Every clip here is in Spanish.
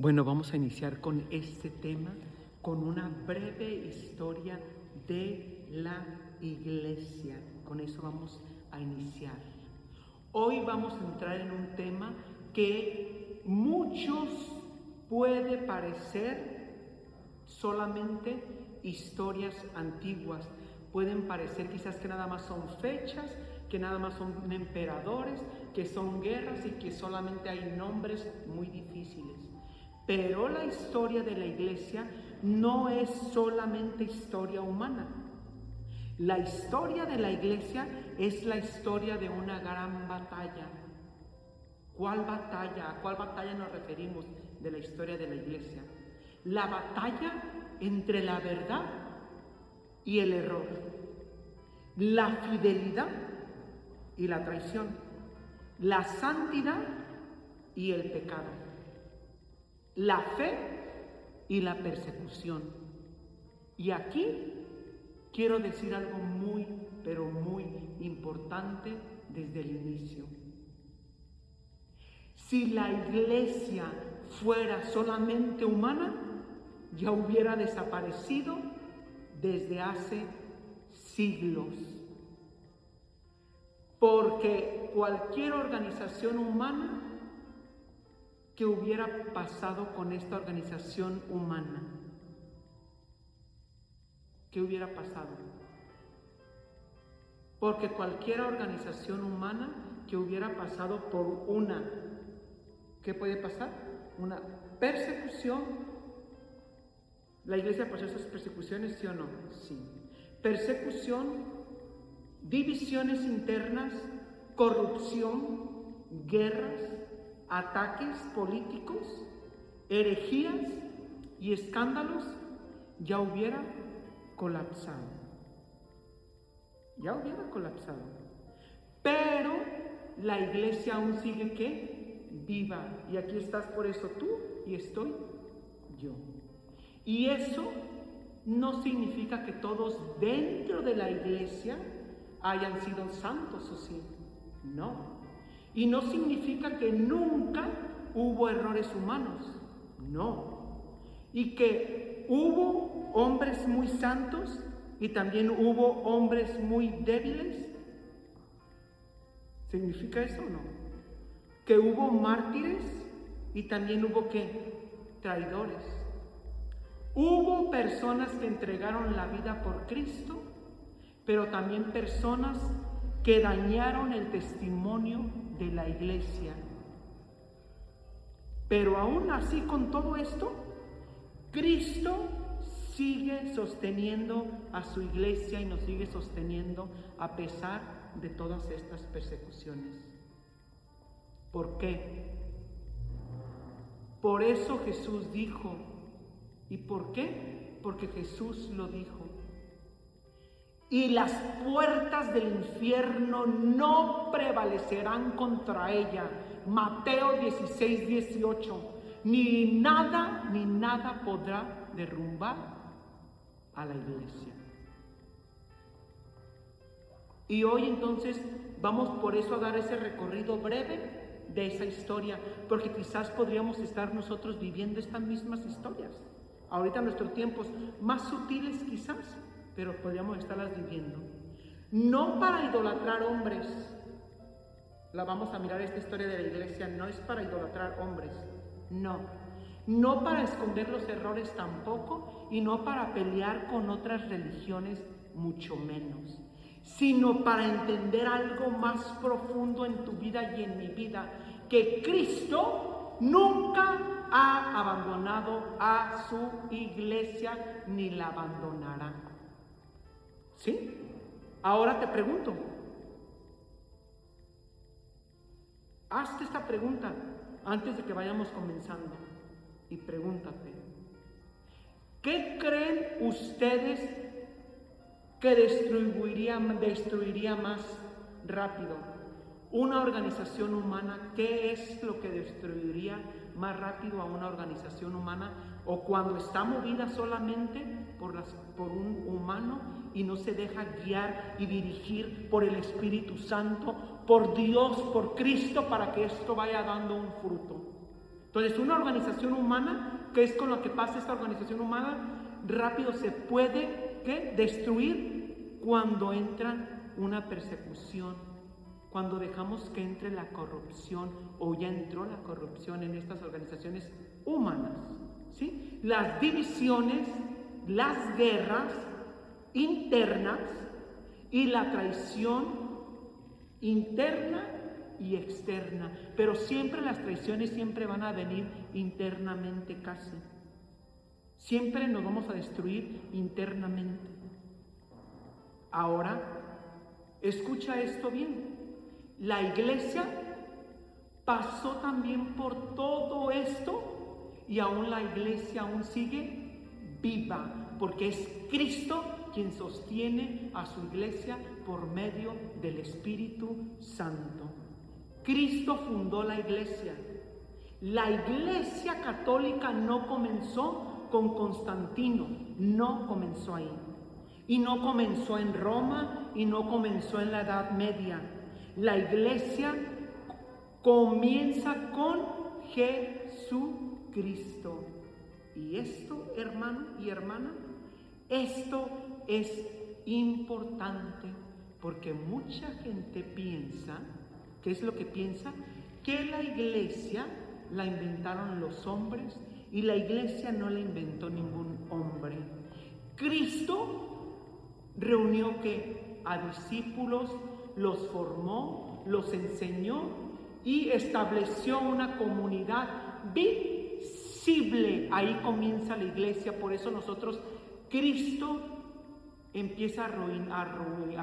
Bueno, vamos a iniciar con este tema, con una breve historia de la iglesia. Con eso vamos a iniciar. Hoy vamos a entrar en un tema que muchos puede parecer solamente historias antiguas. Pueden parecer quizás que nada más son fechas, que nada más son emperadores, que son guerras y que solamente hay nombres muy difíciles. Pero la historia de la iglesia no es solamente historia humana. La historia de la iglesia es la historia de una gran batalla. ¿Cuál batalla? ¿A cuál batalla nos referimos de la historia de la iglesia? La batalla entre la verdad y el error, la fidelidad y la traición, la santidad y el pecado, la fe y la persecución. Y aquí quiero decir algo muy, pero muy importante desde el inicio. Si la iglesia fuera solamente humana, ya hubiera desaparecido desde hace siglos. Porque cualquier organización humana, ¿qué hubiera pasado con esta organización humana? ¿Qué hubiera pasado? Porque cualquier organización humana que hubiera pasado por una, ¿qué puede pasar? Una persecución. ¿La iglesia pasó esas persecuciones, sí o no? Sí. Persecución, divisiones internas, corrupción, guerras, ataques políticos, herejías y escándalos, ya hubiera colapsado. Ya hubiera colapsado. Pero la iglesia aún sigue, ¿qué? Viva. Y aquí estás por eso tú y estoy yo. Y eso no significa que todos dentro de la iglesia hayan sido santos, ¿o sí? No. Y no significa que nunca hubo errores humanos. No. Y que hubo hombres muy santos y también hubo hombres muy débiles. ¿Significa eso o no? Que hubo mártires y también hubo, ¿qué? Traidores. Hubo personas que entregaron la vida por Cristo, pero también personas que dañaron el testimonio de la iglesia. Pero aún así, con todo esto, Cristo sigue sosteniendo a su iglesia y nos sigue sosteniendo a pesar de todas estas persecuciones. ¿Por qué? Por eso Jesús dijo. ¿Y por qué? Porque Jesús lo dijo. Y las puertas del infierno no prevalecerán contra ella. Mateo 16, 18. Ni nada podrá derrumbar a la iglesia. Y hoy entonces vamos por eso a dar ese recorrido breve de esa historia, porque quizás podríamos estar nosotros viviendo estas mismas historias. Ahorita en nuestros tiempos más sutiles quizás, pero podríamos estarlas viviendo. No para idolatrar hombres. La vamos a mirar, esta historia de la iglesia no es para idolatrar hombres. No. No para esconder los errores tampoco, y no para pelear con otras religiones mucho menos, sino para entender algo más profundo en tu vida y en mi vida, que Cristo nunca ha abandonado a su iglesia ni la abandonará. ¿Sí? Ahora te pregunto, hazte esta pregunta antes de que vayamos comenzando y pregúntate, ¿qué creen ustedes que destruiría más rápido? Una organización humana, ¿qué es lo que destruiría más rápido a una organización humana? O cuando está movida solamente por un humano y no se deja guiar y dirigir por el Espíritu Santo, por Dios, por Cristo, para que esto vaya dando un fruto. Entonces, una organización humana, ¿qué es con lo que pasa esta organización humana? Rápido se puede, ¿qué?, destruir cuando entra una persecución, cuando dejamos que entre la corrupción, o ya entró la corrupción en estas organizaciones humanas, ¿sí? Las divisiones, las guerras internas y la traición interna y externa, pero siempre las traiciones siempre van a venir internamente casi. Siempre nos vamos a destruir internamente. Ahora, escucha esto bien. La iglesia pasó también por todo esto y aún la iglesia aún sigue viva, porque es Cristo quien sostiene a su iglesia por medio del Espíritu Santo. Cristo fundó la iglesia. La iglesia católica no comenzó con Constantino, no comenzó ahí. Y no comenzó en Roma y no comenzó en la Edad Media. La iglesia comienza con Jesucristo. Y esto, hermano y hermana, esto es importante porque mucha gente piensa, ¿qué es lo que piensa? Que la iglesia la inventaron los hombres y la iglesia no la inventó ningún hombre. Cristo reunió ¿qué? A discípulos, los formó, los enseñó y estableció una comunidad visible. Ahí comienza la iglesia, por eso nosotros, Cristo empieza a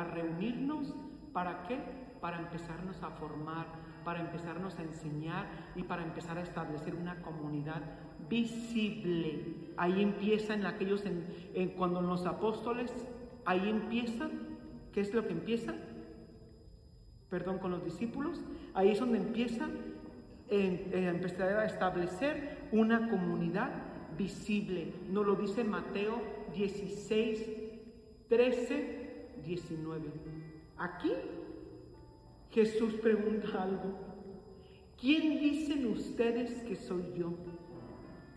reunirnos, ¿para qué? Para empezarnos a formar, para empezarnos a enseñar y para empezar a establecer una comunidad visible. Ahí empiezan aquellos, cuando los apóstoles, ahí empiezan, ¿qué es lo que empieza? Perdón, con los discípulos, ahí es donde empiezan empezar a establecer una comunidad visible. Nos lo dice Mateo 16, 13, 19. Aquí Jesús pregunta algo. ¿Quién dicen ustedes que soy yo?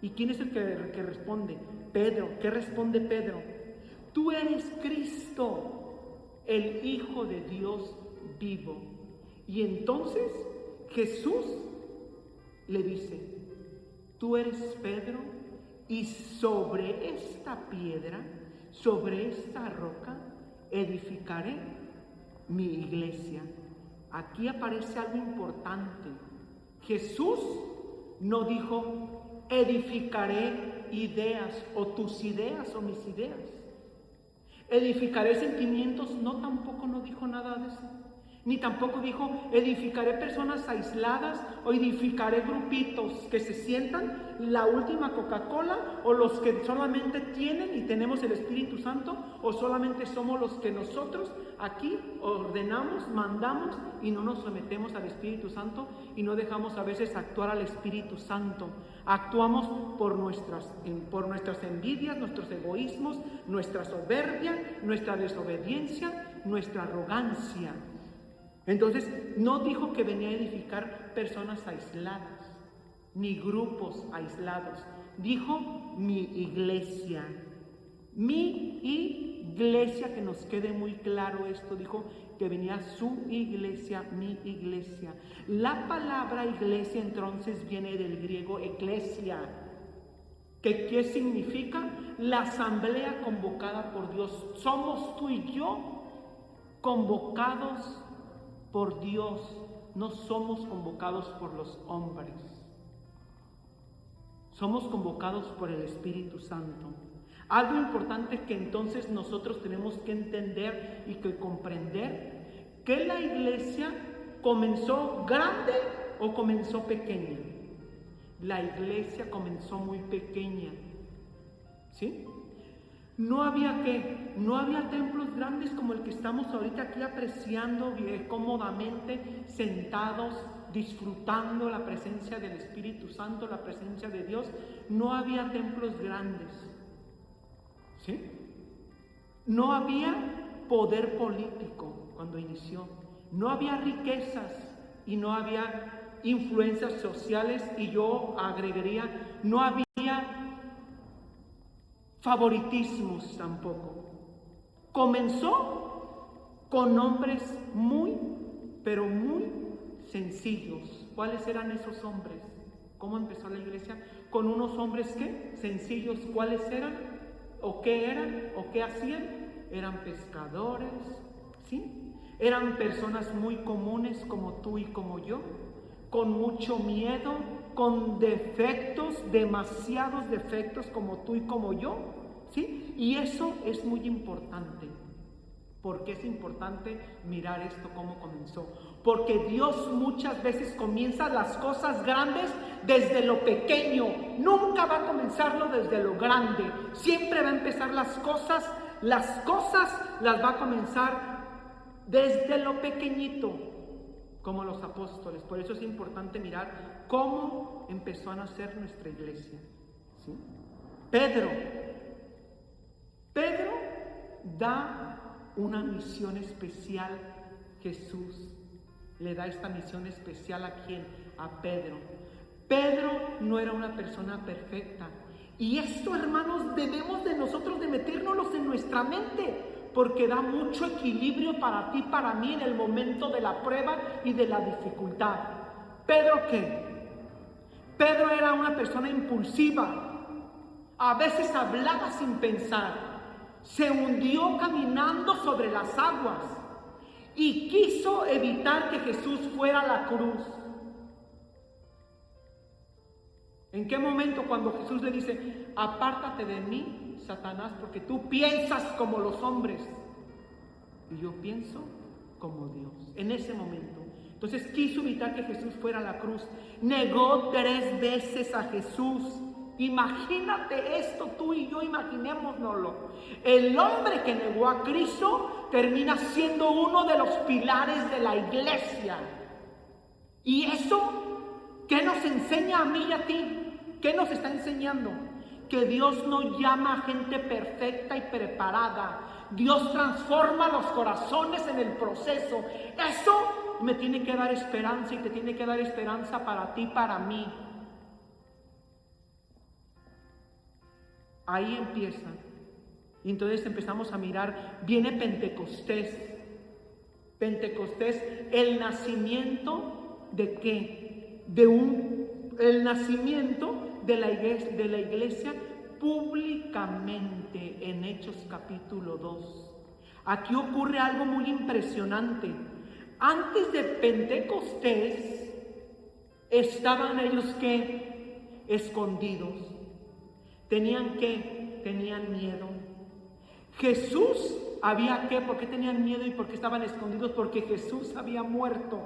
¿Y quién es el que responde? Pedro. ¿Qué responde Pedro? Tú eres Cristo, el Hijo de Dios vivo. Y entonces Jesús le dice, tú eres Pedro, y sobre esta piedra, sobre esta roca, edificaré mi iglesia. Aquí aparece algo importante. Jesús no dijo, edificaré ideas, o tus ideas, o mis ideas. Edificaré sentimientos, no, tampoco no dijo nada de eso. Ni tampoco dijo, edificaré personas aisladas o edificaré grupitos que se sientan la última Coca-Cola, o los que solamente tienen y tenemos el Espíritu Santo, o solamente somos los que nosotros aquí ordenamos, mandamos y no nos sometemos al Espíritu Santo y no dejamos a veces actuar al Espíritu Santo. Actuamos por nuestras envidias, nuestros egoísmos, nuestra soberbia, nuestra desobediencia, nuestra arrogancia. Entonces, no dijo que venía a edificar personas aisladas, ni grupos aislados. Dijo mi iglesia. Mi iglesia, que nos quede muy claro esto. Dijo que venía su iglesia, mi iglesia. La palabra iglesia entonces viene del griego eclesia. ¿Qué significa? La asamblea convocada por Dios. Somos tú y yo convocados por Dios, no somos convocados por los hombres. Somos convocados por el Espíritu Santo. Algo importante que entonces nosotros tenemos que entender y que comprender, que la iglesia comenzó grande o comenzó pequeña. La iglesia comenzó muy pequeña, ¿sí? No había templos grandes como el que estamos ahorita aquí apreciando cómodamente, sentados, disfrutando la presencia del Espíritu Santo, la presencia de Dios. No había templos grandes, ¿sí? No había poder político cuando inició. No había riquezas y no había influencias sociales y yo agregaría, no había favoritismos tampoco. Comenzó con hombres muy, pero muy sencillos. ¿Cuáles eran esos hombres? ¿Cómo empezó la iglesia? Con unos hombres ¿qué? Sencillos. ¿Cuáles eran? ¿O qué eran? ¿O qué hacían? Eran pescadores, ¿sí? Eran personas muy comunes como tú y como yo, con mucho miedo, con defectos, demasiados defectos como tú y como yo, ¿sí? Y eso es muy importante. ¿Por qué es importante mirar esto, cómo comenzó? Porque Dios muchas veces comienza las cosas grandes desde lo pequeño. Nunca va a comenzarlo desde lo grande. Siempre va a empezar las cosas las va a comenzar desde lo pequeñito, como los apóstoles. Por eso es importante mirar cómo empezó a nacer nuestra iglesia, ¿sí? Pedro da una misión especial. Jesús le da esta misión especial ¿a quién? A Pedro. Pedro no era una persona perfecta. Y esto, hermanos, debemos de nosotros de metérnoslos en nuestra mente, porque da mucho equilibrio para ti, para mí, en el momento de la prueba y de la dificultad. ¿Pedro qué? Pedro era una persona impulsiva. A veces hablaba sin pensar. Se hundió caminando sobre las aguas y quiso evitar que Jesús fuera a la cruz. ¿En qué momento? Cuando Jesús le dice: apártate de mí, Satanás, porque tú piensas como los hombres y yo pienso como Dios. En ese momento. Entonces quiso evitar que Jesús fuera a la cruz. Negó 3 veces a Jesús. Imagínate esto, tú y yo, imaginémonoslo. El hombre que negó a Cristo termina siendo uno de los pilares de la iglesia. ¿Y eso qué nos enseña a mí y a ti? ¿Qué nos está enseñando? Que Dios no llama a gente perfecta y preparada. Dios transforma los corazones en el proceso. Eso me tiene que dar esperanza y te tiene que dar esperanza para ti, para mí. Ahí empieza. Y entonces empezamos a mirar, viene Pentecostés. Pentecostés, el nacimiento ¿de qué? El nacimiento de la iglesia públicamente en Hechos capítulo 2. Aquí ocurre algo muy impresionante. Antes de Pentecostés estaban ellos ¿qué? Escondidos. Tenían miedo. Jesús había ¿qué? ¿Por qué tenían miedo y por qué estaban escondidos? Porque Jesús había muerto.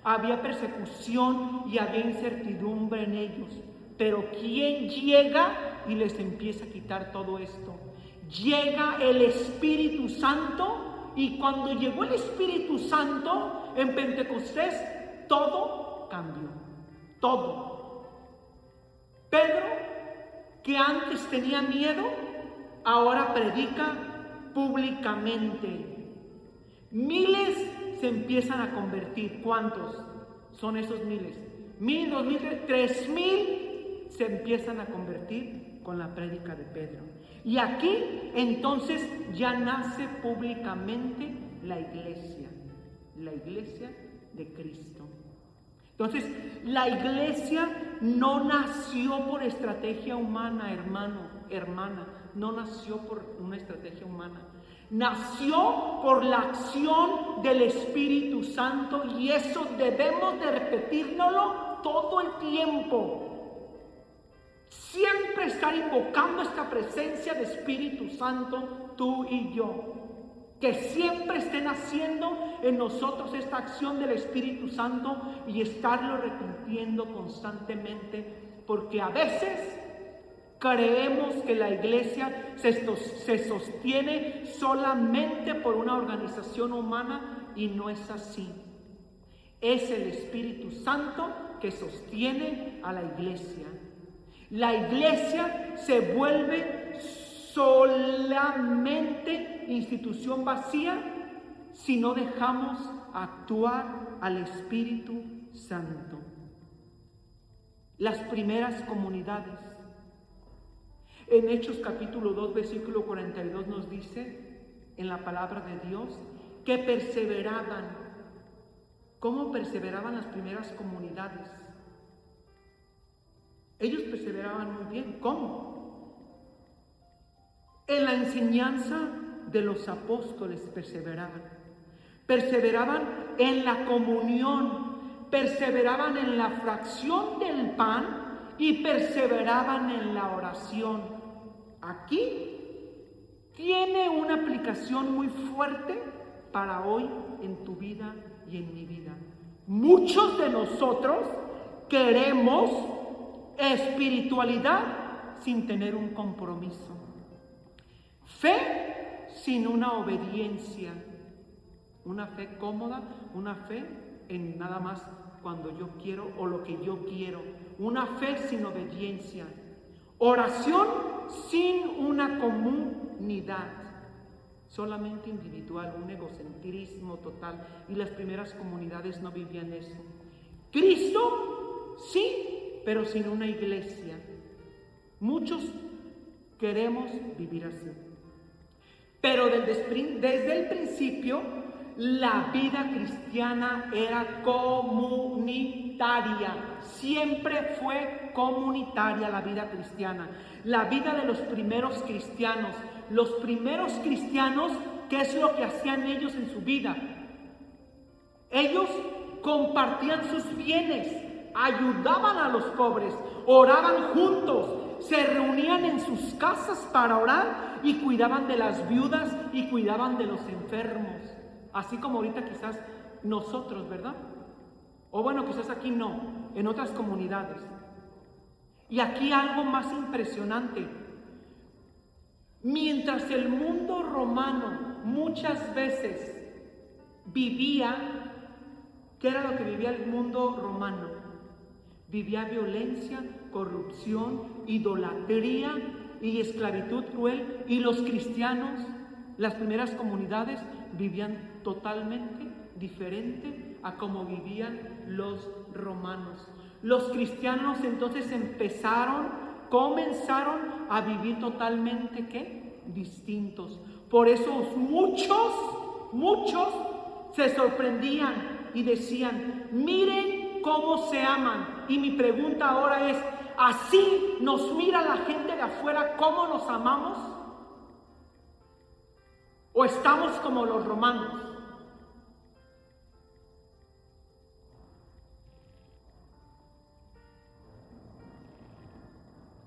Había persecución y había incertidumbre en ellos. Pero ¿quién llega y les empieza a quitar todo esto? Llega el Espíritu Santo, y cuando llegó el Espíritu Santo en Pentecostés, todo cambió. Todo. Pedro, que antes tenía miedo, ahora predica públicamente. Miles se empiezan a convertir. ¿Cuántos son esos miles? 1,000, 2,000, 3,000 se empiezan a convertir con la prédica de Pedro. Y aquí entonces ya nace públicamente la iglesia de Cristo. Entonces, la iglesia no nació por estrategia humana, hermana, no nació por una estrategia humana. Nació por la acción del Espíritu Santo, y eso debemos de repetírnoslo todo el tiempo. Siempre estar invocando esta presencia de Espíritu Santo, tú y yo. Que siempre estén haciendo en nosotros esta acción del Espíritu Santo y estarlo repitiendo constantemente, porque a veces creemos que la iglesia se sostiene solamente por una organización humana, y no es así. Es el Espíritu Santo que sostiene a la iglesia. La iglesia se vuelve solamente institución vacía si no dejamos actuar al Espíritu Santo. Las primeras comunidades. En Hechos capítulo 2, versículo 42 nos dice, en la palabra de Dios, que perseveraban. ¿Cómo perseveraban las primeras comunidades? Ellos perseveraban muy bien. ¿Cómo? En la enseñanza de los apóstoles perseveraban. Perseveraban en la comunión, perseveraban en la fracción del pan y perseveraban en la oración. Aquí tiene una aplicación muy fuerte para hoy en tu vida y en mi vida. Muchos de nosotros queremos espiritualidad sin tener un compromiso. Fe sin una obediencia. Una fe cómoda, una fe en nada más cuando yo quiero o lo que yo quiero. Una fe sin obediencia. Oración sin una comunidad. Solamente individual, un egocentrismo total. Y las primeras comunidades no vivían eso. Cristo, sí, pero sin una iglesia. Muchos queremos vivir así. Pero desde el principio, la vida cristiana era comunitaria. Siempre fue comunitaria la vida cristiana. La vida de los primeros cristianos. Los primeros cristianos, ¿qué es lo que hacían ellos en su vida? Ellos compartían sus bienes, ayudaban a los pobres, oraban juntos, se reunían en sus casas para orar y cuidaban de las viudas y cuidaban de los enfermos. Así como ahorita quizás nosotros, ¿verdad? O bueno, quizás aquí no, en otras comunidades. Y aquí algo más impresionante. Mientras el mundo romano muchas veces vivía, ¿qué era lo que vivía el mundo romano? Vivía violencia, corrupción, idolatría y esclavitud cruel. Y los cristianos, las primeras comunidades, vivían totalmente diferente a como vivían los romanos. Los cristianos entonces comenzaron a vivir totalmente, ¿qué? Distintos. Por eso muchos se sorprendían y decían, miren cómo se aman. Y mi pregunta ahora es, ¿así nos mira la gente de afuera cómo nos amamos? ¿O estamos como los romanos?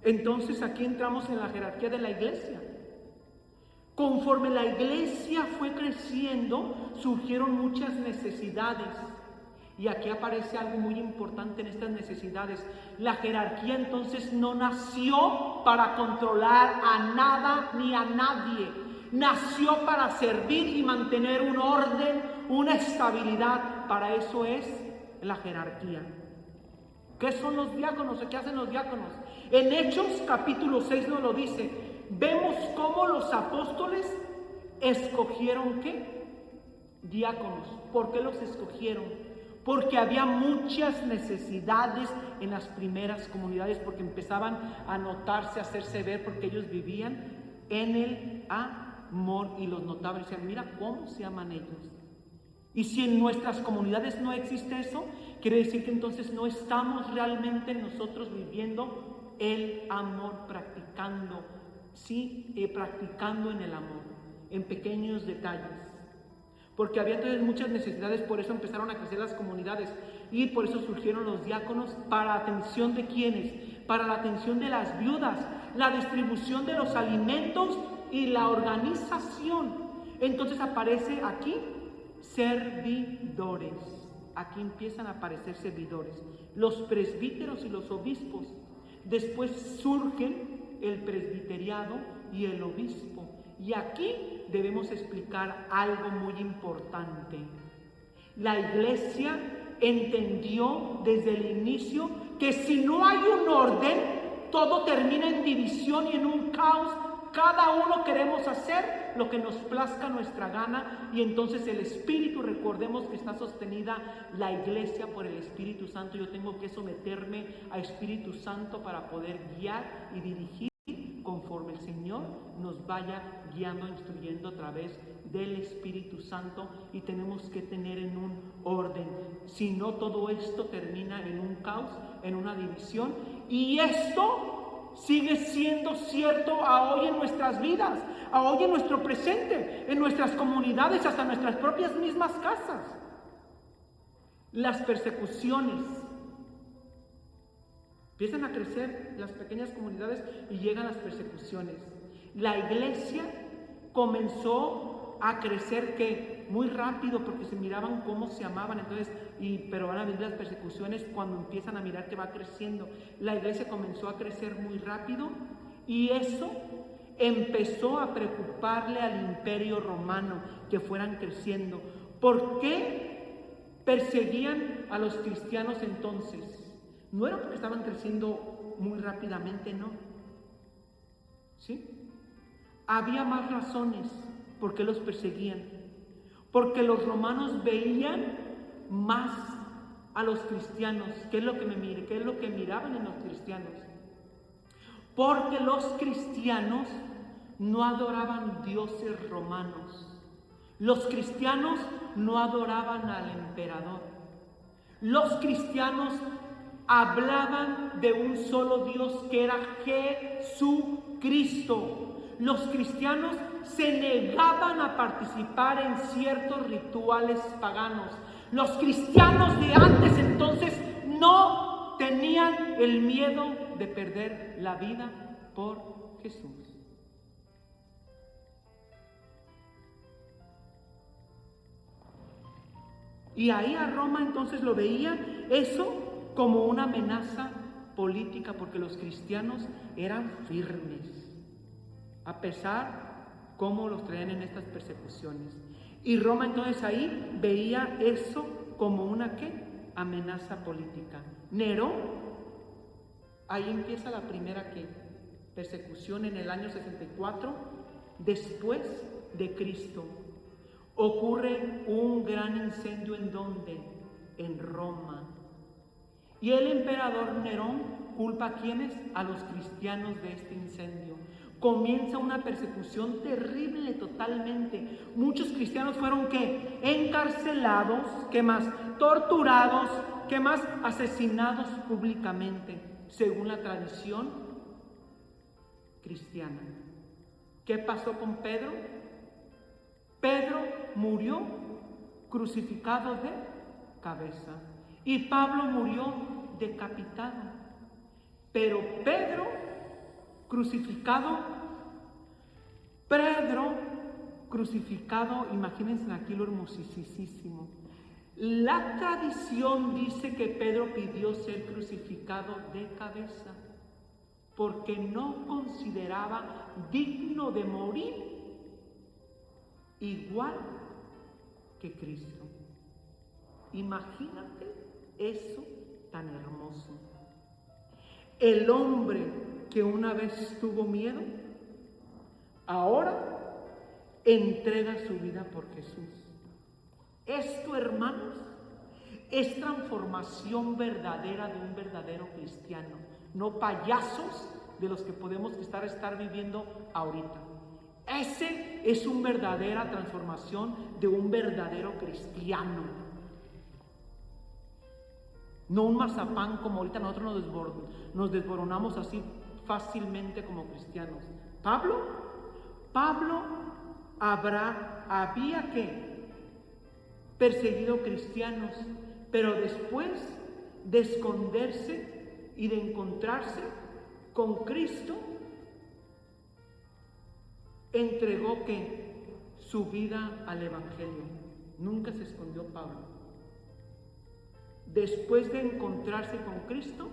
Entonces aquí entramos en la jerarquía de la iglesia. Conforme la iglesia fue creciendo, surgieron muchas necesidades. Y aquí aparece algo muy importante en estas necesidades. La jerarquía entonces no nació para controlar a nada ni a nadie. Nació para servir y mantener un orden, una estabilidad. Para eso es la jerarquía. ¿Qué son los diáconos? ¿Qué hacen los diáconos? En Hechos capítulo 6 nos lo dice. Vemos cómo los apóstoles escogieron ¿qué? Diáconos. ¿Por qué los escogieron? Porque había muchas necesidades en las primeras comunidades, porque empezaban a notarse, a hacerse ver, porque ellos vivían en el amor y los notaban y decían, mira cómo se aman ellos. Y si en nuestras comunidades no existe eso, quiere decir que entonces no estamos realmente nosotros viviendo el amor, practicando en el amor, en pequeños detalles. Porque había entonces muchas necesidades, por eso empezaron a crecer las comunidades y por eso surgieron los diáconos. ¿Para la atención de quiénes? Para la atención de las viudas, la distribución de los alimentos y la organización. Entonces aparece aquí servidores. Aquí empiezan a aparecer servidores, los presbíteros y los obispos. Después surgen el presbiteriado y el obispo. Y aquí debemos explicar algo muy importante. La iglesia entendió desde el inicio que si no hay un orden, todo termina en división y en un caos Cada uno queremos hacer lo que nos plazca nuestra gana, y entonces el Espíritu, recordemos que está sostenida la iglesia por el Espíritu Santo. Yo tengo que someterme al Espíritu Santo para poder guiar y dirigir conforme el Señor nos vaya guiando, instruyendo a través del Espíritu Santo, y tenemos que tener en un orden. Si no, todo esto termina en un caos, en una división, y esto sigue siendo cierto a hoy en nuestras vidas, a hoy en nuestro presente, en nuestras comunidades, hasta nuestras propias mismas casas. Las persecuciones empiezan a crecer, las pequeñas comunidades, y llegan las persecuciones. La iglesia comenzó a crecer que muy rápido, porque se miraban cómo se amaban, entonces, pero van a venir las persecuciones cuando empiezan a mirar que va creciendo. La iglesia comenzó a crecer muy rápido, y eso empezó a preocuparle al Imperio Romano, que fueran creciendo. ¿Por qué perseguían a los cristianos entonces? No era porque estaban creciendo muy rápidamente, no. ¿Sí? Había más razones por qué los perseguían. Porque los romanos veían más a los cristianos. ¿Qué es lo que miraban en los cristianos? Porque los cristianos no adoraban dioses romanos. Los cristianos no adoraban al emperador. Los cristianos hablaban de un solo Dios, que era Jesucristo. Los cristianos se negaban a participar en ciertos rituales paganos. Los cristianos de antes entonces no tenían el miedo de perder la vida por Jesús. Y ahí a Roma entonces lo veía eso como una amenaza política, porque los cristianos eran firmes, a pesar cómo los traían en estas persecuciones. Y Roma entonces ahí veía eso como una ¿qué? Amenaza política. Nerón, ahí empieza la primera ¿qué? Persecución en el año 64 después de Cristo. Ocurre un gran incendio, ¿en dónde? En Roma. Y el emperador Nerón culpa a ¿quiénes? A los cristianos de este incendio. Comienza una persecución terrible totalmente. Muchos cristianos fueron ¿qué? Encarcelados, ¿qué más? Torturados, ¿qué más? Asesinados públicamente, según la tradición cristiana. ¿Qué pasó con Pedro? Pedro murió crucificado de cabeza, y Pablo murió decapitado. Pero Pedro crucificado, imagínense aquí lo hermosísimo. La tradición dice que Pedro pidió ser crucificado de cabeza, porque no consideraba digno de morir igual que Cristo. Imagínate eso tan hermoso. El hombre que una vez tuvo miedo, ahora entrega su vida por Jesús. Esto, hermanos, es transformación verdadera de un verdadero cristiano, no payasos de los que podemos estar viviendo ahorita. Ese es una verdadera transformación de un verdadero cristiano. No un mazapán como ahorita nosotros nos desboronamos así fácilmente como cristianos. Pablo había que perseguido cristianos, pero después de esconderse y de encontrarse con Cristo, entregó ¿qué? Su vida al Evangelio. Nunca se escondió Pablo. Después de encontrarse con Cristo,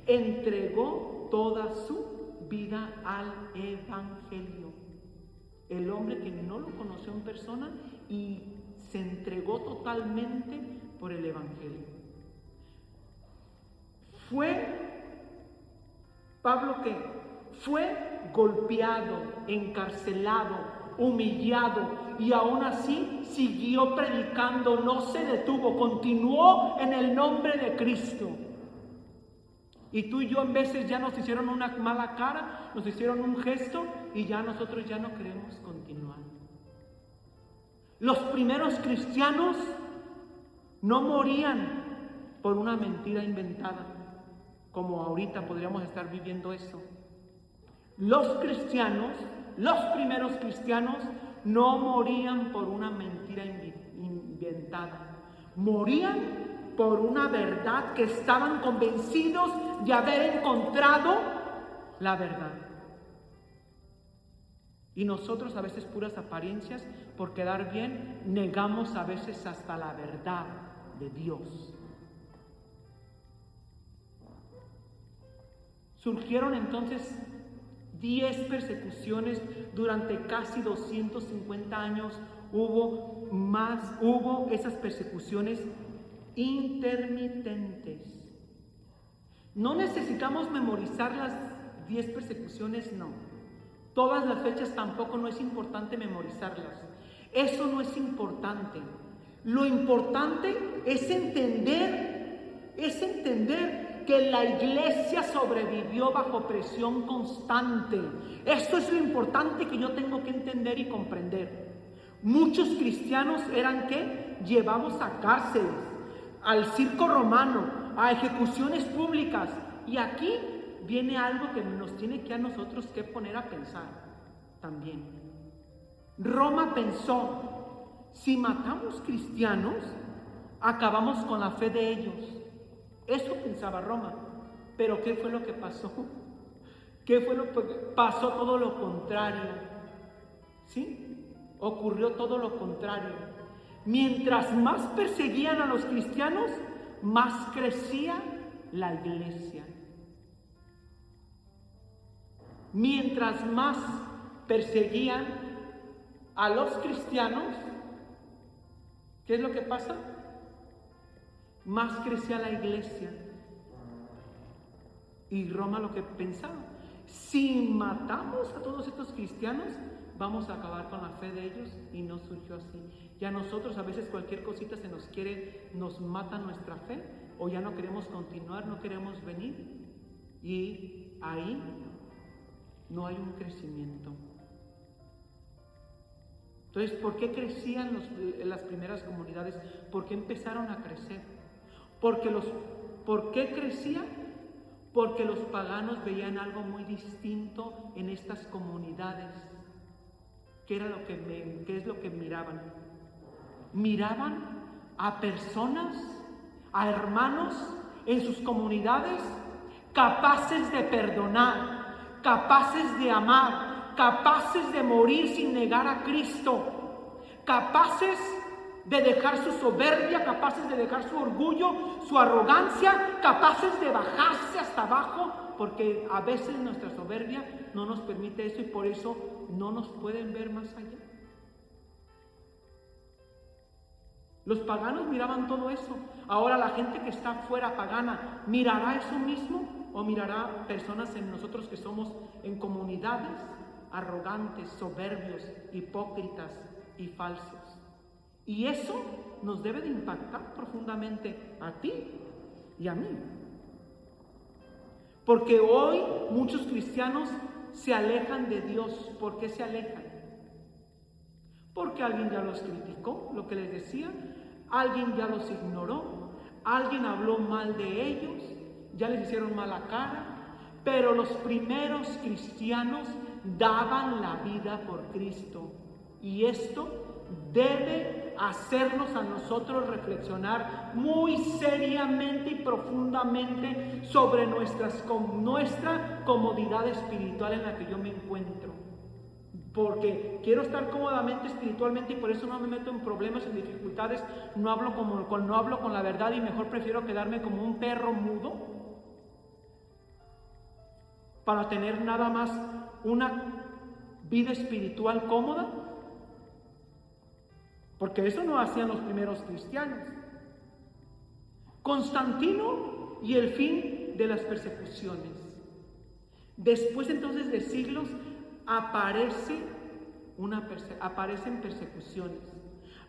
entregó toda su vida al Evangelio. El hombre que no lo conoció en persona y se entregó totalmente por el Evangelio. Fue Pablo que fue golpeado, encarcelado, humillado, y aún así siguió predicando, no se detuvo, continuó en el nombre de Cristo. Y tú y yo en veces ya nos hicieron una mala cara, nos hicieron un gesto y ya nosotros ya no queremos continuar. Los primeros cristianos no morían por una mentira inventada, como ahorita podríamos estar viviendo eso. Los primeros cristianos no morían por una mentira inventada, morían por una verdad que estaban convencidos de haber encontrado la verdad. Y nosotros a veces puras apariencias, por quedar bien, negamos a veces hasta la verdad de Dios. Surgieron entonces 10 persecuciones durante casi 250 años. Hubo esas persecuciones intermitentes. No necesitamos memorizar las 10 persecuciones, no. Todas las fechas tampoco, no es importante memorizarlas. Eso no es importante. Lo importante es entender que la iglesia sobrevivió bajo presión constante. Esto es lo importante que yo tengo que entender y comprender. Muchos cristianos eran ¿qué? Llevados a cárceles, al circo romano, a ejecuciones públicas. Y aquí viene algo que nos tiene que a nosotros que poner a pensar también. Roma pensó, si matamos cristianos, acabamos con la fe de ellos. Eso pensaba Roma. Pero ¿qué fue lo que pasó? ¿Qué fue lo que pasó? Todo lo contrario. ¿Sí? Ocurrió todo lo contrario. Mientras más perseguían a los cristianos, más crecía la iglesia. Mientras más perseguían a los cristianos, ¿qué es lo que pasa? Más crecía la iglesia. Y Roma lo que pensaba, si matamos a todos estos cristianos, vamos a acabar con la fe de ellos, y no surgió así. Y a nosotros a veces cualquier cosita nos mata nuestra fe, o ya no queremos continuar, no queremos venir, y ahí no hay un crecimiento. Entonces, ¿por qué crecían las primeras comunidades? ¿Por qué empezaron a crecer? ¿Por qué crecían? Porque los paganos veían algo muy distinto en estas comunidades. ¿Qué es lo que miraban? Miraban a personas, a hermanos en sus comunidades, capaces de perdonar, capaces de amar, capaces de morir sin negar a Cristo, capaces de dejar su soberbia, capaces de dejar su orgullo, su arrogancia, capaces de bajarse hasta abajo, porque a veces nuestra soberbia no nos permite eso y por eso no nos pueden ver más allá. Los paganos miraban todo eso. Ahora la gente que está fuera pagana, ¿mirará eso mismo? ¿O mirará personas en nosotros que somos en comunidades arrogantes, soberbios, hipócritas y falsos? Y eso nos debe de impactar profundamente a ti y a mí. Porque hoy muchos cristianos se alejan de Dios. ¿Por qué se alejan? Porque alguien ya los criticó, lo que les decía, alguien ya los ignoró, alguien habló mal de ellos, ya les hicieron mala cara, pero los primeros cristianos daban la vida por Cristo. Y esto debe hacernos a nosotros reflexionar muy seriamente y profundamente sobre nuestra comodidad espiritual en la que yo me encuentro. Porque quiero estar cómodamente espiritualmente y por eso no me meto en problemas, en dificultades, no hablo con la verdad y mejor prefiero quedarme como un perro mudo para tener nada más una vida espiritual cómoda. Porque eso no hacían los primeros cristianos. Constantino y el fin de las persecuciones. Después entonces de siglos aparecen persecuciones.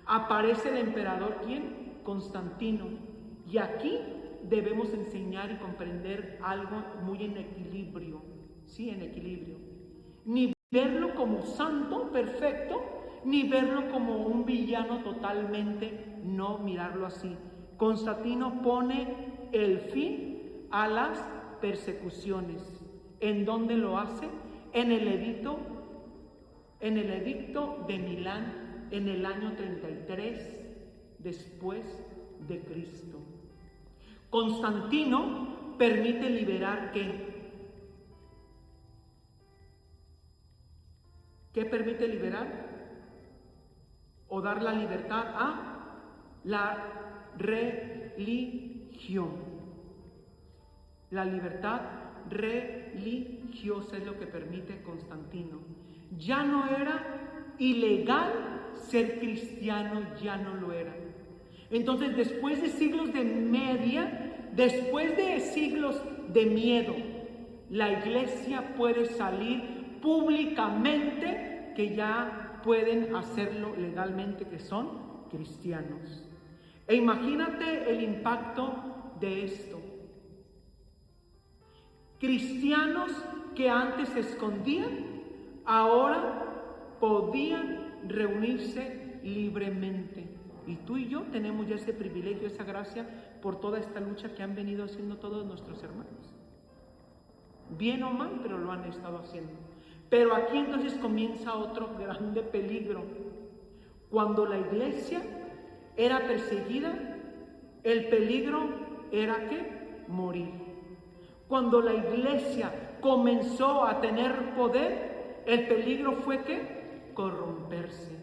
Aparece el emperador, ¿quién? Constantino. Y aquí debemos enseñar y comprender algo muy en equilibrio, ¿sí? En equilibrio. Ni verlo como santo, perfecto, ni verlo como un villano totalmente, no mirarlo así. Constantino pone el fin a las persecuciones. ¿En dónde lo hace? En el edicto de Milán, en el año 33 después de Cristo. Constantino permite liberar ¿qué permite liberar? O dar la libertad a la religión. La libertad religiosa es lo que permite Constantino. Ya no era ilegal ser cristiano, ya no lo era. Entonces, después de siglos de media, después de siglos de miedo, la iglesia puede salir públicamente que ya pueden hacerlo legalmente, que son cristianos. E imagínate el impacto de esto. Cristianos que antes se escondían, ahora podían reunirse libremente. Y tú y yo tenemos ya ese privilegio, esa gracia, por toda esta lucha que han venido haciendo todos nuestros hermanos. Bien o mal, pero lo han estado haciendo. Pero aquí entonces comienza otro grande peligro. Cuando la iglesia era perseguida, el peligro era ¿qué? Morir. Cuando la iglesia comenzó a tener poder, el peligro fue ¿qué? Corromperse.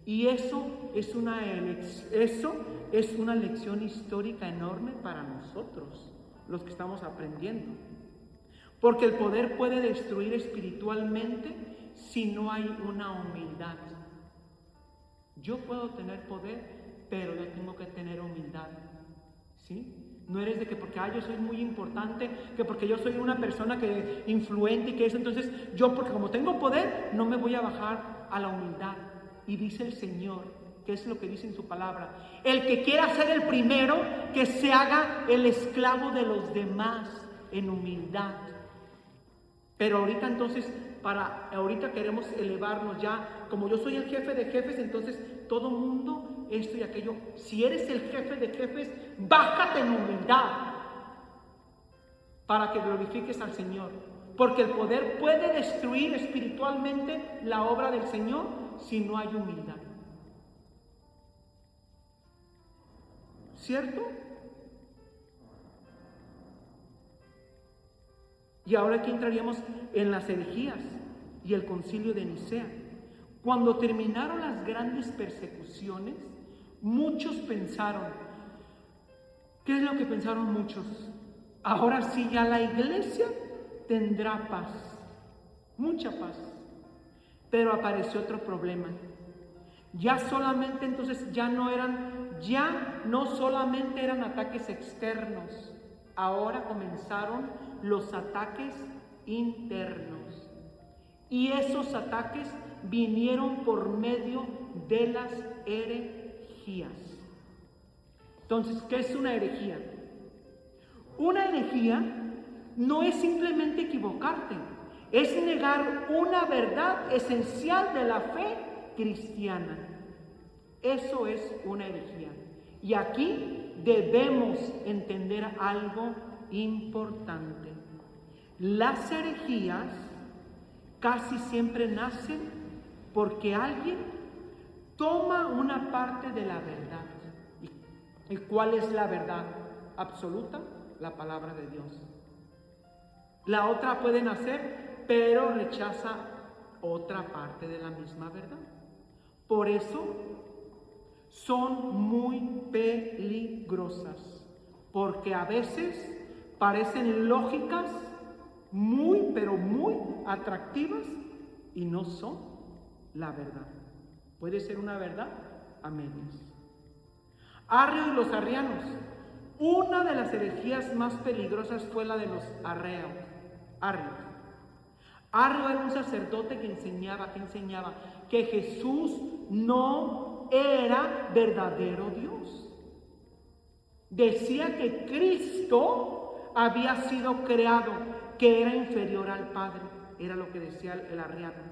Y eso es una lección histórica enorme para nosotros, los que estamos aprendiendo. Porque el poder puede destruir espiritualmente si no hay una humildad. Yo puedo tener poder, pero yo tengo que tener humildad. ¿Sí? No eres de que porque yo soy muy importante, que porque yo soy una persona que influente y que eso, entonces yo porque como tengo poder, no me voy a bajar a la humildad. Y dice el Señor, que es lo que dice en su palabra, el que quiera ser el primero, que se haga el esclavo de los demás en humildad. Pero ahorita entonces, ahorita queremos elevarnos ya, como yo soy el jefe de jefes, entonces todo mundo, esto y aquello. Si eres el jefe de jefes, bájate en humildad para que glorifiques al Señor. Porque el poder puede destruir espiritualmente la obra del Señor si no hay humildad. ¿Cierto? Y ahora aquí entraríamos en las herejías y el concilio de Nicea. Cuando terminaron las grandes persecuciones, muchos pensaron, ¿qué es lo que pensaron muchos? Ahora sí ya la iglesia tendrá paz, mucha paz. Pero apareció otro problema. Ya solamente entonces ya no solamente eran ataques externos, ahora comenzaron los ataques internos. Y esos ataques vinieron por medio de las herejías. Entonces, ¿qué es una herejía? Una herejía no es simplemente equivocarte, es negar una verdad esencial de la fe cristiana. Eso es una herejía. Y aquí debemos entender algo importante. Las herejías casi siempre nacen porque alguien toma una parte de la verdad. ¿Y cuál es la verdad absoluta? La palabra de Dios. La otra puede nacer, pero rechaza otra parte de la misma verdad. Por eso son muy peligrosas, porque a veces parecen lógicas, pero muy atractivas, y no son la verdad. Puede ser una verdad a medias. Arrio y los arrianos. Una de las herejías más peligrosas fue la de los arrios. Arrio era un sacerdote que enseñaba que Jesús no era verdadero Dios. Decía que Cristo había sido creado, que era inferior al Padre. Era lo que decía el arriano.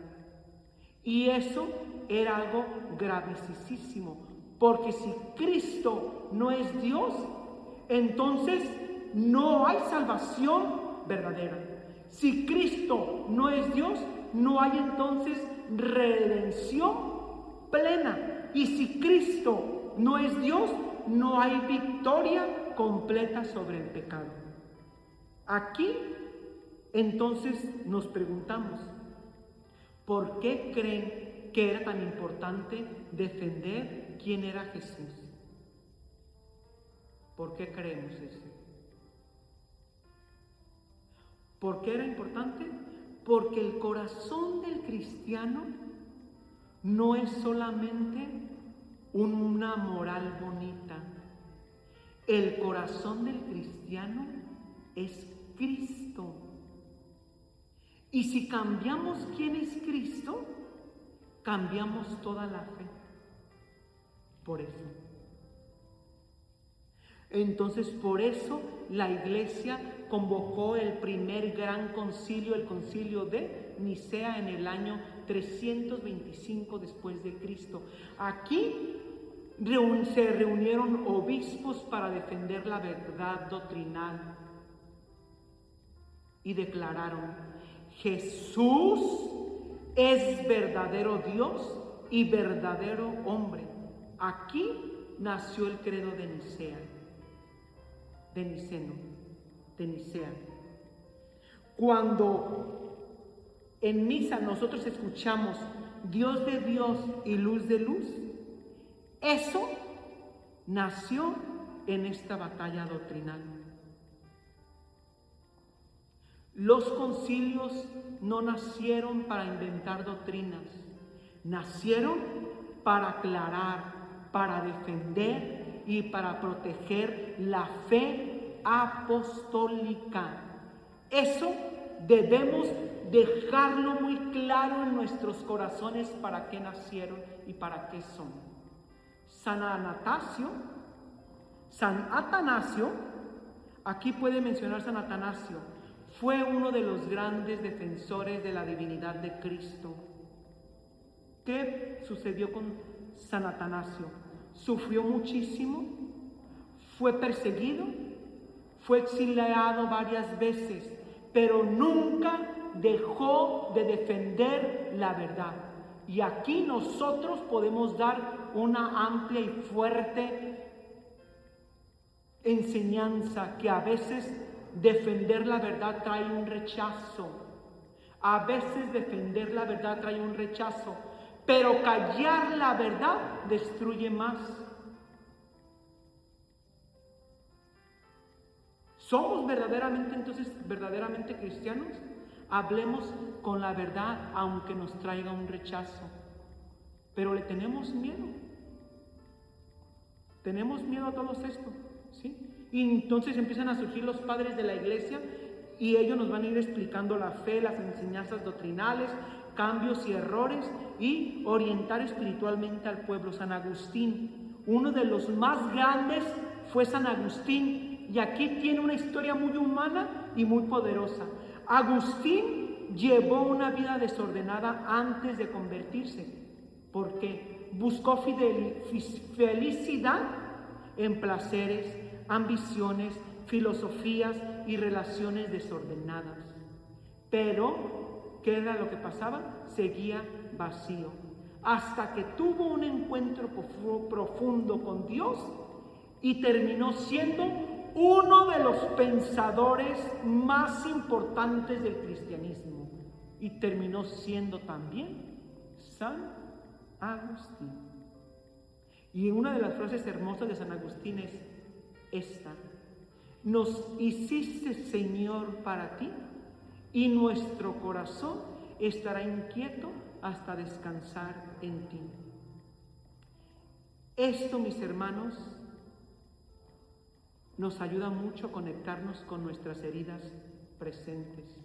Y eso era algo gravísimo, porque si Cristo no es Dios, entonces no hay salvación verdadera. Si Cristo no es Dios, no hay entonces redención plena. Y si Cristo no es Dios, no hay victoria completa sobre el pecado. Aquí entonces nos preguntamos, ¿por qué creen que era tan importante defender quién era Jesús? ¿Por qué creemos eso? ¿Por qué era importante? Porque el corazón del cristiano no es solamente una moral bonita. El corazón del cristiano es Cristo. Y si cambiamos quién es Cristo, cambiamos toda la fe. Por eso. Entonces, por eso la Iglesia convocó el primer gran concilio, el concilio de Nicea, en el año 325 después de Cristo. Aquí se reunieron obispos para defender la verdad doctrinal y declararon: Jesús es verdadero Dios y verdadero hombre. Aquí nació el credo de Nicea. De Nicea. Cuando en misa nosotros escuchamos Dios de Dios y luz de luz, eso nació en esta batalla doctrinal. Los concilios no nacieron para inventar doctrinas, nacieron para aclarar, para defender y para proteger la fe apostólica. Eso debemos dejarlo muy claro en nuestros corazones, para qué nacieron y para qué son. San Atanasio, aquí puede mencionar San Atanasio, fue uno de los grandes defensores de la divinidad de Cristo. ¿Qué sucedió con San Atanasio? Sufrió muchísimo, fue perseguido, fue exiliado varias veces, pero nunca dejó de defender la verdad. Y aquí nosotros podemos dar una amplia y fuerte enseñanza, que a veces defender la verdad trae un rechazo. A veces defender la verdad trae un rechazo, pero callar la verdad destruye más. ¿Somos verdaderamente cristianos? Hablemos con la verdad, aunque nos traiga un rechazo. Pero le tenemos miedo. Tenemos miedo a todo esto, ¿sí? Y entonces empiezan a surgir los padres de la iglesia, y ellos nos van a ir explicando la fe, las enseñanzas doctrinales, cambios y errores, y orientar espiritualmente al pueblo. San Agustín, uno de los más grandes, fue San Agustín, y aquí tiene una historia muy humana y muy poderosa. Agustín llevó una vida desordenada antes de convertirse. ¿Por qué? Buscó felicidad en placeres, ambiciones, filosofías y relaciones desordenadas. Pero, ¿qué era lo que pasaba? Seguía vacío. Hasta que tuvo un encuentro profundo con Dios y terminó siendo uno de los pensadores más importantes del cristianismo. Y terminó siendo también San Agustín. Y una de las frases hermosas de San Agustín es esta: nos hiciste, Señor, para ti, y nuestro corazón estará inquieto hasta descansar en ti. Esto, mis hermanos, nos ayuda mucho a conectarnos con nuestras heridas presentes,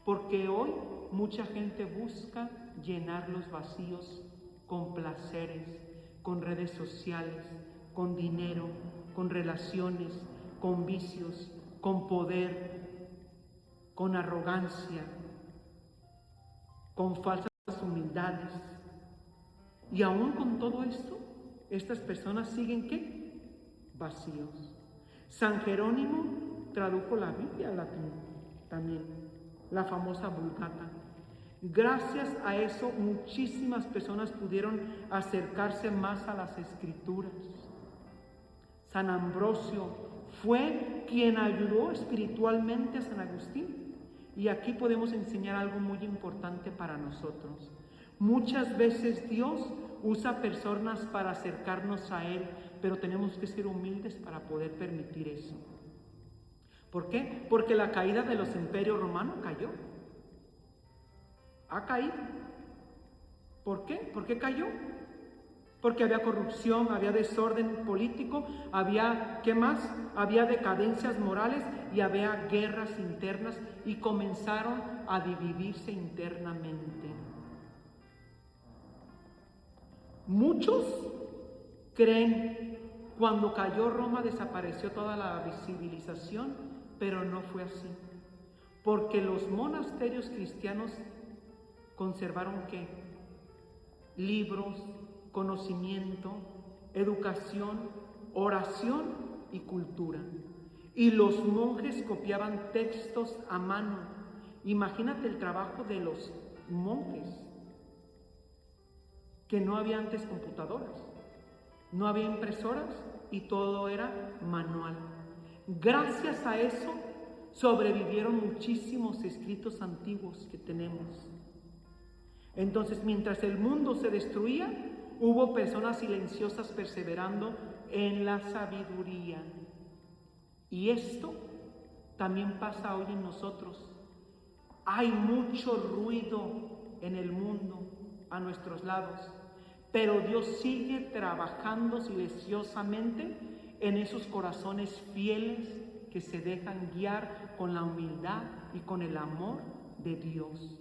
Porque hoy mucha gente busca llenar los vacíos con placeres, con redes sociales, con dinero, con relaciones, con vicios, con poder, con arrogancia, con falsas humildades. Y aún con todo esto, estas personas siguen ¿qué? Vacíos. San Jerónimo tradujo la Biblia al latín también, la famosa Vulgata. Gracias a eso muchísimas personas pudieron acercarse más a las Escrituras. San Ambrosio fue quien ayudó espiritualmente a San Agustín. Y aquí podemos enseñar algo muy importante para nosotros. Muchas veces Dios usa personas para acercarnos a Él, pero tenemos que ser humildes para poder permitir eso. ¿Por qué? Porque la caída de los imperios romanos cayó. Ha caído. ¿Por qué? ¿Por qué cayó? Porque había corrupción, había desorden político, había, ¿qué más? Había decadencias morales y había guerras internas y comenzaron a dividirse internamente. Muchos creen cuando cayó Roma desapareció toda la civilización, pero no fue así, porque los monasterios cristianos conservaron ¿qué? Libros, conocimiento, educación, oración y cultura. Y los monjes copiaban textos a mano. Imagínate el trabajo de los monjes, que no había antes computadoras, no había impresoras y todo era manual. Gracias a eso sobrevivieron muchísimos escritos antiguos que tenemos. Entonces, mientras el mundo se destruía, hubo personas silenciosas perseverando en la sabiduría. Y esto también pasa hoy en nosotros. Hay mucho ruido en el mundo a nuestros lados, pero Dios sigue trabajando silenciosamente en esos corazones fieles que se dejan guiar con la humildad y con el amor de Dios.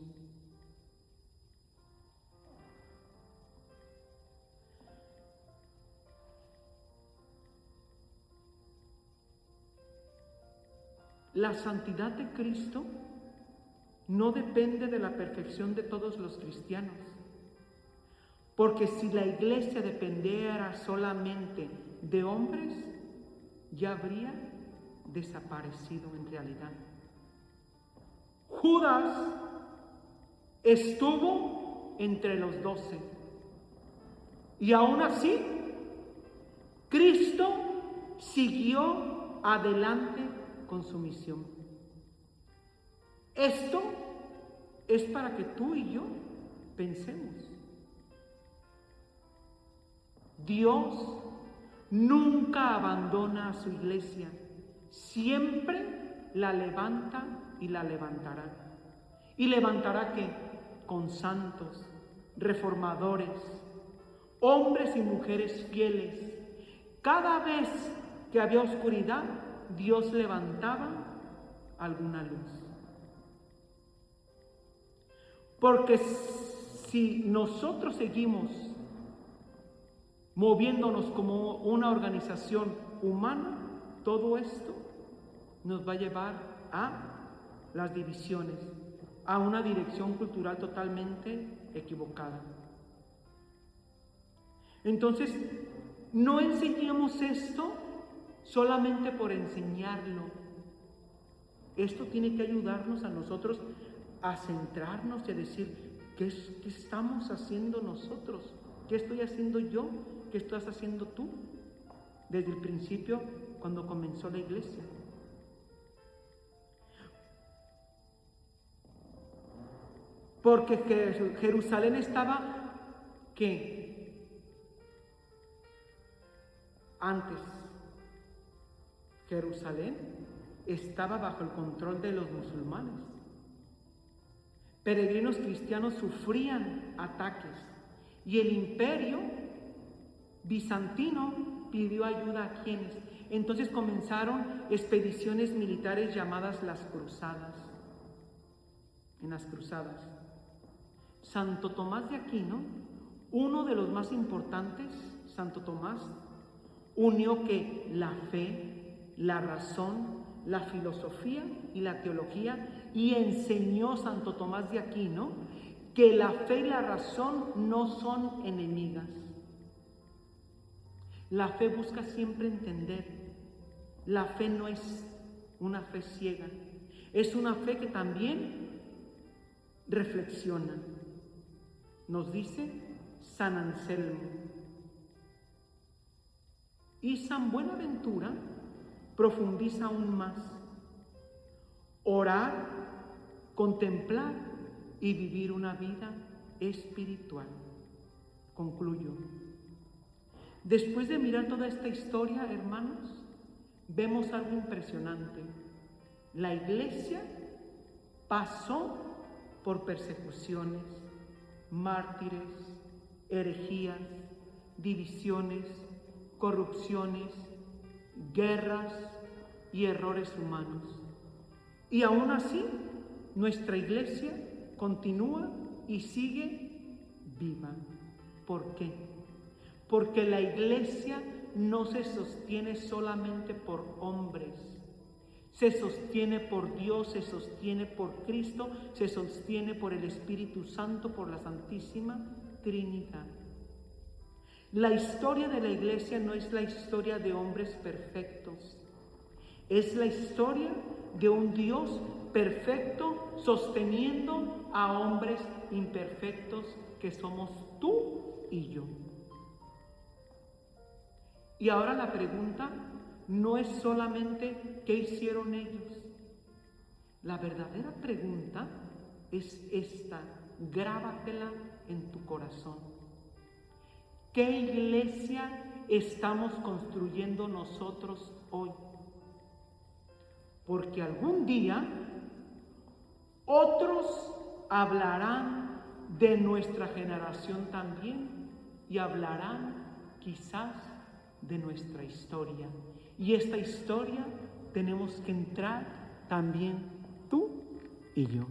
La santidad de Cristo no depende de la perfección de todos los cristianos, porque si la iglesia dependiera solamente de hombres, ya habría desaparecido en realidad. Judas estuvo entre los 12 y aún así Cristo siguió adelante con su misión. Esto es para que tú y yo pensemos. Dios nunca abandona a su iglesia, siempre la levanta y la levantará. ¿Y levantará qué? Con santos, reformadores, hombres y mujeres fieles. Cada vez que había oscuridad, Dios levantaba alguna luz. Porque si nosotros seguimos moviéndonos como una organización humana, todo esto nos va a llevar a las divisiones, a una dirección cultural totalmente equivocada. Entonces, no enseñamos esto solamente por enseñarlo. Esto tiene que ayudarnos a nosotros a centrarnos y a decir, ¿qué estamos haciendo nosotros? ¿Qué estoy haciendo yo? ¿Qué estás haciendo tú? Desde el principio, cuando comenzó la iglesia. Porque Jerusalén estaba, ¿qué? Antes, Jerusalén estaba bajo el control de los musulmanes. Peregrinos cristianos sufrían ataques y el imperio bizantino pidió ayuda a quienes. Entonces comenzaron expediciones militares llamadas las cruzadas. en las cruzadas. Santo Tomás de Aquino, uno de los más importantes, Santo Tomás, unió que la fe, la razón, la filosofía y la teología, y enseñó Santo Tomás de Aquino que la fe y la razón no son enemigas. La fe busca siempre entender. La fe no es una fe ciega, es una fe que también reflexiona. Nos dice San Anselmo. Y San Buenaventura profundiza aún más. Orar, contemplar y vivir una vida espiritual. Concluyo. Después de mirar toda esta historia, hermanos, vemos algo impresionante. La Iglesia pasó por persecuciones, mártires, herejías, divisiones, corrupciones, guerras y errores humanos. Y aún así, nuestra Iglesia continúa y sigue viva. ¿Por qué? Porque la Iglesia no se sostiene solamente por hombres, se sostiene por Dios, se sostiene por Cristo, se sostiene por el Espíritu Santo, por la Santísima Trinidad. La historia de la Iglesia no es la historia de hombres perfectos, es la historia de un Dios perfecto sosteniendo a hombres imperfectos que somos tú y yo. Y ahora la pregunta no es solamente qué hicieron ellos. La verdadera pregunta es esta, grábatela en tu corazón. ¿Qué iglesia estamos construyendo nosotros hoy? Porque algún día otros hablarán de nuestra generación también y hablarán quizás de nuestra historia. Y esta historia tenemos que entrar también tú y yo.